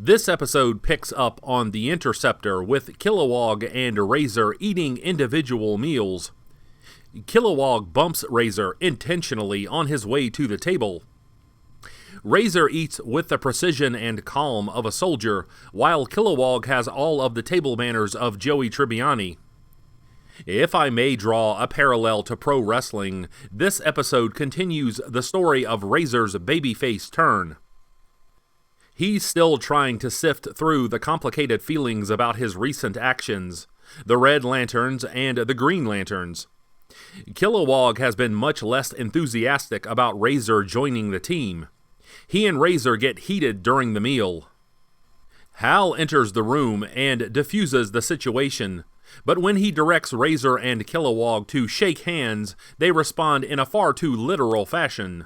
This episode picks up on the Interceptor with Kilowog and Razor eating individual meals. Kilowog bumps Razor intentionally on his way to the table. Razor eats with the precision and calm of a soldier, while Kilowog has all of the table manners of Joey Tribbiani. If I may draw a parallel to pro wrestling, this episode continues the story of Razor's babyface turn. He's still trying to sift through the complicated feelings about his recent actions, the Red Lanterns and the Green Lanterns. Kilowog has been much less enthusiastic about Razor joining the team. He and Razor get heated during the meal. Hal enters the room and diffuses the situation, but when he directs Razor and Kilowog to shake hands, they respond in a far too literal fashion.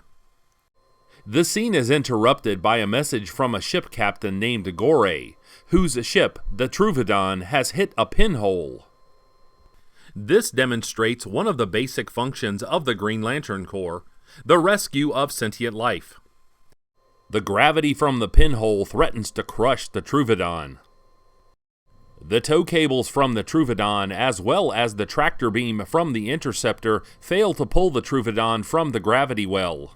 The scene is interrupted by a message from a ship captain named Gore, whose ship, the Truvidon, has hit a pinhole. This demonstrates one of the basic functions of the Green Lantern Corps, the rescue of sentient life. The gravity from the pinhole threatens to crush the Truvidon. The tow cables from the Truvidon, as well as the tractor beam from the Interceptor, fail to pull the Truvidon from the gravity well.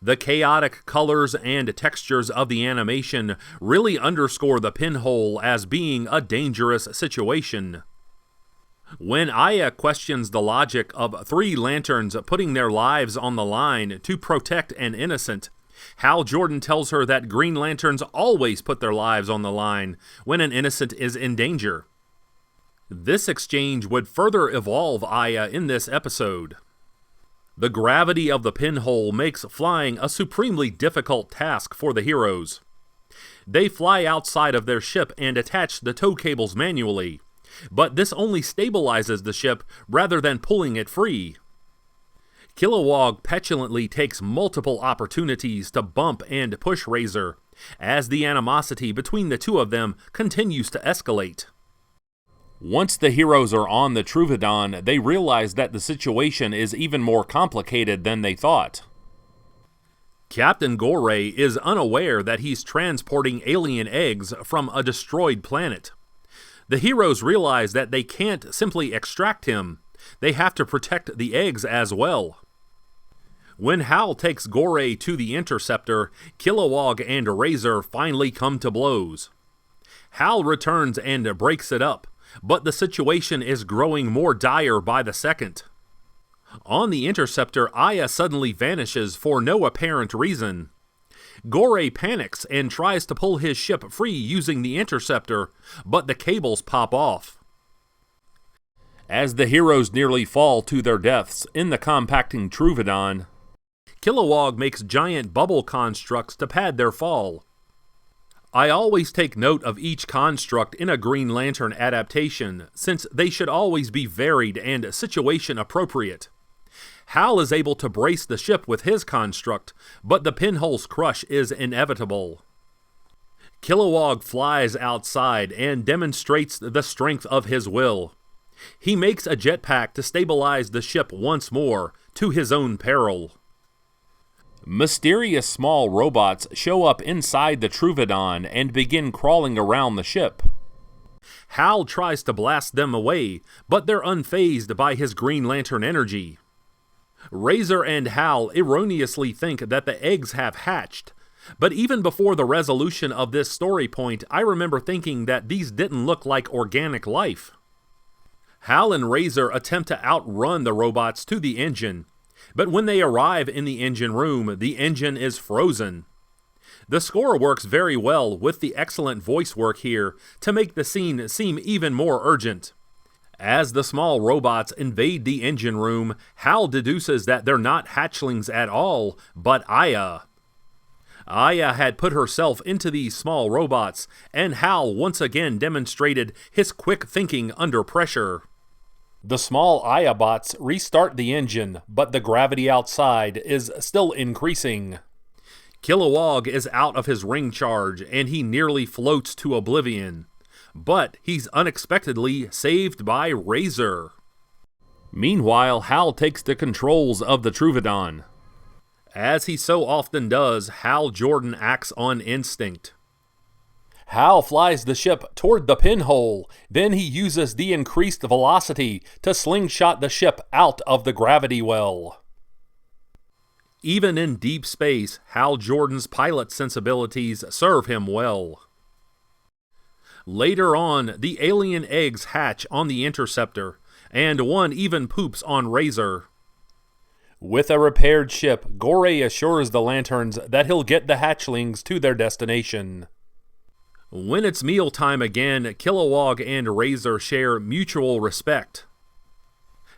The chaotic colors and textures of the animation really underscore the pinhole as being a dangerous situation. When Aya questions the logic of three lanterns putting their lives on the line to protect an innocent, Hal Jordan tells her that Green Lanterns always put their lives on the line when an innocent is in danger. This exchange would further evolve Aya in this episode. The gravity of the pinhole makes flying a supremely difficult task for the heroes. They fly outside of their ship and attach the tow cables manually, but this only stabilizes the ship rather than pulling it free. Kilowog petulantly takes multiple opportunities to bump and push Razor, as the animosity between the two of them continues to escalate. Once the heroes are on the Truvidon, they realize that the situation is even more complicated than they thought. Captain Gore is unaware that he's transporting alien eggs from a destroyed planet. The heroes realize that they can't simply extract him. They have to protect the eggs as well. When Hal takes Gore to the Interceptor, Kilowog and Razor finally come to blows. Hal returns and breaks it up, but the situation is growing more dire by the second. On the Interceptor, Aya suddenly vanishes for no apparent reason. Gore panics and tries to pull his ship free using the Interceptor, but the cables pop off. As the heroes nearly fall to their deaths in the compacting Truvidon, Kilowog makes giant bubble constructs to pad their fall. I always take note of each construct in a Green Lantern adaptation, since they should always be varied and situation appropriate. Hal is able to brace the ship with his construct, but the pinhole's crush is inevitable. Kilowog flies outside and demonstrates the strength of his will. He makes a jetpack to stabilize the ship once more, to his own peril. Mysterious small robots show up inside the Truvidon and begin crawling around the ship. Hal tries to blast them away, but they're unfazed by his Green Lantern energy. Razor and Hal erroneously think that the eggs have hatched, but even before the resolution of this story point, I remember thinking that these didn't look like organic life. Hal and Razor attempt to outrun the robots to the engine, but when they arrive in the engine room, the engine is frozen. The score works very well with the excellent voice work here to make the scene seem even more urgent. As the small robots invade the engine room, Hal deduces that they're not hatchlings at all, but Aya. Aya had put herself into these small robots, and Hal once again demonstrated his quick thinking under pressure. The small Aya bots restart the engine, but the gravity outside is still increasing. Kilowog is out of his ring charge, and he nearly floats to oblivion. But he's unexpectedly saved by Razor. Meanwhile, Hal takes the controls of the Truvidon. As he so often does, Hal Jordan acts on instinct. Hal flies the ship toward the pinhole. Then he uses the increased velocity to slingshot the ship out of the gravity well. Even in deep space, Hal Jordan's pilot sensibilities serve him well. Later on, the alien eggs hatch on the Interceptor, and one even poops on Razor. With a repaired ship, Gorey assures the Lanterns that he'll get the hatchlings to their destination. When it's mealtime again, Kilowog and Razor share mutual respect.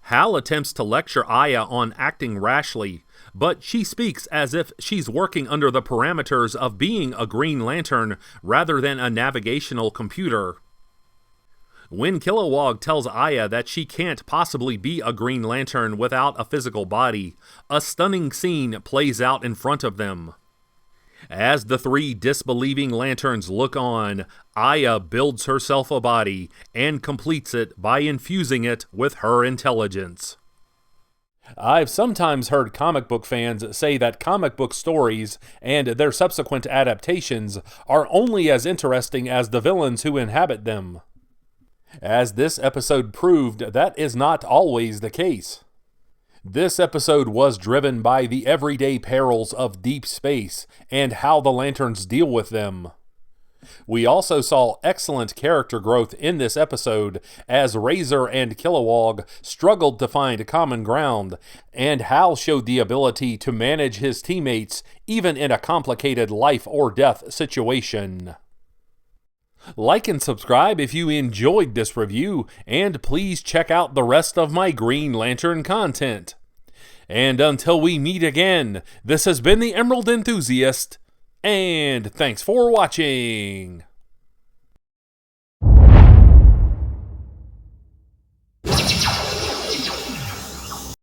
Hal attempts to lecture Aya on acting rashly, but she speaks as if she's working under the parameters of being a Green Lantern rather than a navigational computer. When Kilowog tells Aya that she can't possibly be a Green Lantern without a physical body, a stunning scene plays out in front of them. As the three disbelieving Lanterns look on, Aya builds herself a body and completes it by infusing it with her intelligence. I've sometimes heard comic book fans say that comic book stories and their subsequent adaptations are only as interesting as the villains who inhabit them. As this episode proved, that is not always the case. This episode was driven by the everyday perils of deep space and how the Lanterns deal with them. We also saw excellent character growth in this episode as Razor and Kilowog struggled to find common ground, and Hal showed the ability to manage his teammates even in a complicated life-or-death situation. Like and subscribe if you enjoyed this review, and please check out the rest of my Green Lantern content. And until we meet again, this has been the Emerald Enthusiast, and thanks for watching!